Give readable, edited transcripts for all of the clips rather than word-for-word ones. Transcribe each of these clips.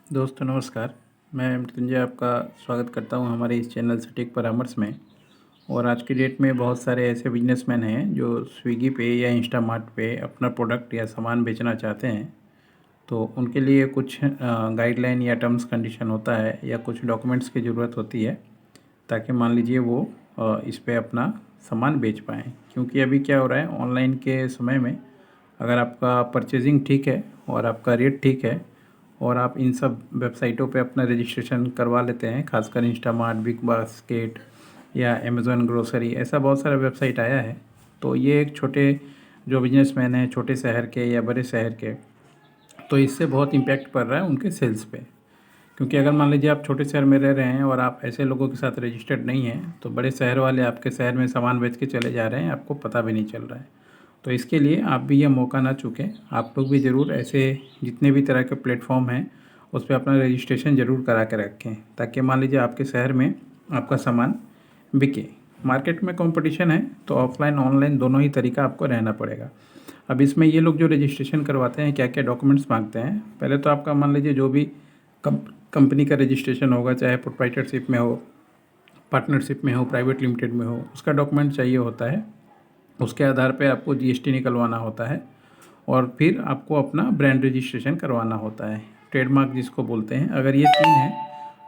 दोस्तों नमस्कार। मैं मृत्युंजय आपका स्वागत करता हूं हमारे इस चैनल सटीक परामर्श में। और आज की डेट में बहुत सारे ऐसे बिजनेसमैन हैं जो स्विगी पे या इंस्टामार्ट पे अपना प्रोडक्ट या सामान बेचना चाहते हैं। तो उनके लिए कुछ गाइडलाइन या टर्म्स कंडीशन होता है या कुछ डॉक्यूमेंट्स की ज़रूरत होती है, ताकि मान लीजिए वो इस पे अपना सामान बेच पाएँ। क्योंकि अभी क्या हो रहा है, ऑनलाइन के समय में अगर आपका परचेजिंग ठीक है और आपका रेट ठीक है और आप इन सब वेबसाइटों पे अपना रजिस्ट्रेशन करवा लेते हैं, खासकर इंस्टामार्ट, बिग बास्केट या अमेज़न ग्रोसरी, ऐसा बहुत सारा वेबसाइट आया है। तो ये एक छोटे जो बिजनेसमैन हैं, छोटे शहर के या बड़े शहर के, तो इससे बहुत इम्पैक्ट पड़ रहा है उनके सेल्स पे। क्योंकि अगर मान लीजिए आप छोटे शहर में रह रहे हैं और आप ऐसे लोगों के साथ रजिस्टर्ड नहीं हैं, तो बड़े शहर वाले आपके शहर में सामान बेच के चले जा रहे हैं, आपको पता भी नहीं चल रहा है। तो इसके लिए आप भी ये मौका ना चूकें। आप लोग भी ज़रूर ऐसे जितने भी तरह के प्लेटफॉर्म हैं उस पर अपना रजिस्ट्रेशन ज़रूर करा के रखें, ताकि मान लीजिए आपके शहर में आपका सामान बिके। मार्केट में कंपटीशन है, तो ऑफलाइन ऑनलाइन दोनों ही तरीका आपको रहना पड़ेगा। अब इसमें ये लोग जो रजिस्ट्रेशन करवाते हैं, क्या क्या डॉक्यूमेंट्स मांगते हैं, पहले तो आपका मान लीजिए जो भी कंपनी का रजिस्ट्रेशन होगा, चाहे प्रोप्राइटरशिप में हो, पार्टनरशिप में हो, प्राइवेट लिमिटेड में हो, उसका डॉक्यूमेंट चाहिए होता है। उसके आधार पे आपको जीएसटी निकलवाना होता है और फिर आपको अपना ब्रांड रजिस्ट्रेशन करवाना होता है, ट्रेडमार्क जिसको बोलते हैं। अगर ये 3 है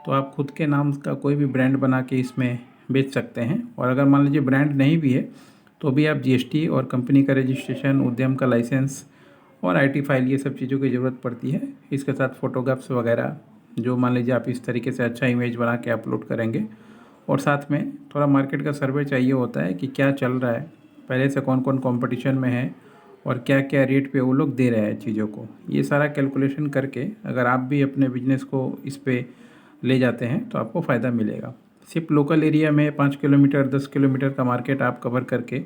तो आप खुद के नाम का कोई भी ब्रांड बना के इसमें बेच सकते हैं। और अगर मान लीजिए ब्रांड नहीं भी है तो भी आप जीएसटी और कंपनी का रजिस्ट्रेशन, उद्यम का लाइसेंस और आईटी फाइल, ये सब चीज़ों की ज़रूरत पड़ती है। इसके साथ फ़ोटोग्राफ्स वगैरह, जो मान लीजिए आप इस तरीके से अच्छा इमेज बना के अपलोड करेंगे। और साथ में थोड़ा मार्केट का सर्वे चाहिए होता है कि क्या चल रहा है, पहले से कौन कौन कंपटीशन में है और क्या क्या रेट पे वो लोग दे रहे हैं चीज़ों को। ये सारा कैलकुलेशन करके अगर आप भी अपने बिजनेस को इस पे ले जाते हैं तो आपको फ़ायदा मिलेगा। सिर्फ लोकल एरिया में 5 किलोमीटर 10 किलोमीटर का मार्केट आप कवर करके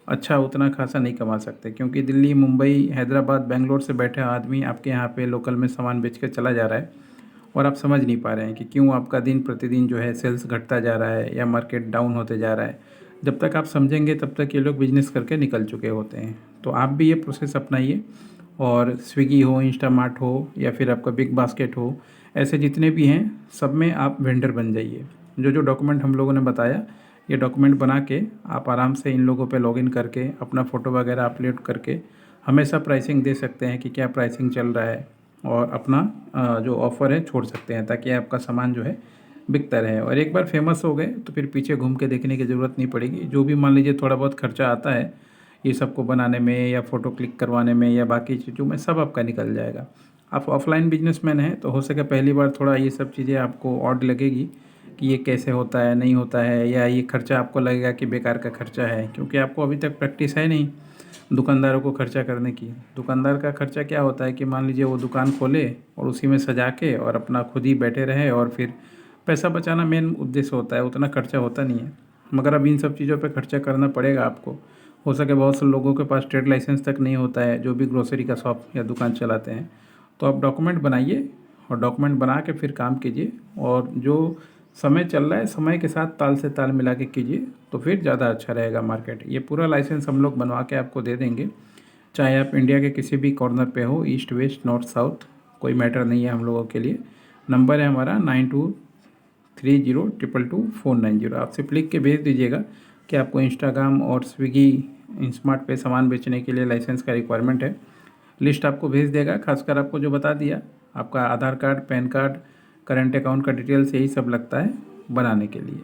अच्छा उतना खासा नहीं कमा सकते, क्योंकि दिल्ली, मुंबई, हैदराबाद, बेंगलोर से बैठे आदमी आपके यहाँ पे लोकल में सामान बेच के चला जा रहा है और आप समझ नहीं पा रहे हैं कि क्यों आपका दिन प्रतिदिन जो है सेल्स घटता जा रहा है या मार्केट डाउन होते जा रहा है। जब तक आप समझेंगे तब तक ये लोग बिजनेस करके निकल चुके होते हैं। तो आप भी ये प्रोसेस अपनाइए और स्विगी हो, इंस्टामार्ट हो या फिर आपका बिग बास्केट हो, ऐसे जितने भी हैं सब में आप वेंडर बन जाइए। जो जो डॉक्यूमेंट हम लोगों ने बताया, ये डॉक्यूमेंट बना के आप आराम से इन लोगों पे लॉगिन करके अपना फ़ोटो वगैरह अपलोड करके हमेशा प्राइसिंग दे सकते हैं कि क्या प्राइसिंग चल रहा है, और अपना जो ऑफ़र है छोड़ सकते हैं, ताकि आपका सामान जो है बिकता रहे। और एक बार फेमस हो गए तो फिर पीछे घूम के देखने की ज़रूरत नहीं पड़ेगी। जो भी मान लीजिए थोड़ा बहुत खर्चा आता है ये सबको बनाने में या फ़ोटो क्लिक करवाने में या बाकी चीज़ों में, सब आपका निकल जाएगा। आप ऑफलाइन बिजनेसमैन हैं तो हो सके पहली बार थोड़ा ये सब चीज़ें आपको ऑड लगेगी कि ये कैसे होता है, नहीं होता है, या ये खर्चा आपको लगेगा कि बेकार का खर्चा है, क्योंकि आपको अभी तक प्रैक्टिस है नहीं दुकानदारों को खर्चा करने की। दुकानदार का खर्चा क्या होता है कि मान लीजिए वो दुकान खोले और उसी में सजा के और अपना खुद ही बैठे रहे और फिर पैसा बचाना मेन उद्देश्य होता है, उतना खर्चा होता नहीं है। मगर अब इन सब चीज़ों पे खर्चा करना पड़ेगा आपको। हो सके बहुत से लोगों के पास ट्रेड लाइसेंस तक नहीं होता है, जो भी ग्रोसरी का शॉप या दुकान चलाते हैं। तो आप डॉक्यूमेंट बनाइए और डॉक्यूमेंट बना के फिर काम कीजिए। और जो समय चल रहा है, समय के साथ ताल से ताल मिला के कीजिए, तो फिर ज़्यादा अच्छा रहेगा मार्केट। ये पूरा लाइसेंस हम लोग बनवा के आपको दे देंगे, चाहे आप इंडिया के किसी भी कॉर्नर पे हो, ईस्ट वेस्ट नॉर्थ साउथ, कोई मैटर नहीं है हम लोगों के लिए। नंबर है हमारा 9230222490। आप सिर्फ लिख के भेज दीजिएगा कि आपको इंस्टाग्राम और स्विगी, इंस्मार्ट पे सामान बेचने के लिए लाइसेंस का रिक्वायरमेंट है। लिस्ट आपको भेज देगा। खासकर आपको जो बता दिया, आपका Aadhaar card, PAN card, current account का डिटेल्स, यही सब लगता है बनाने के लिए।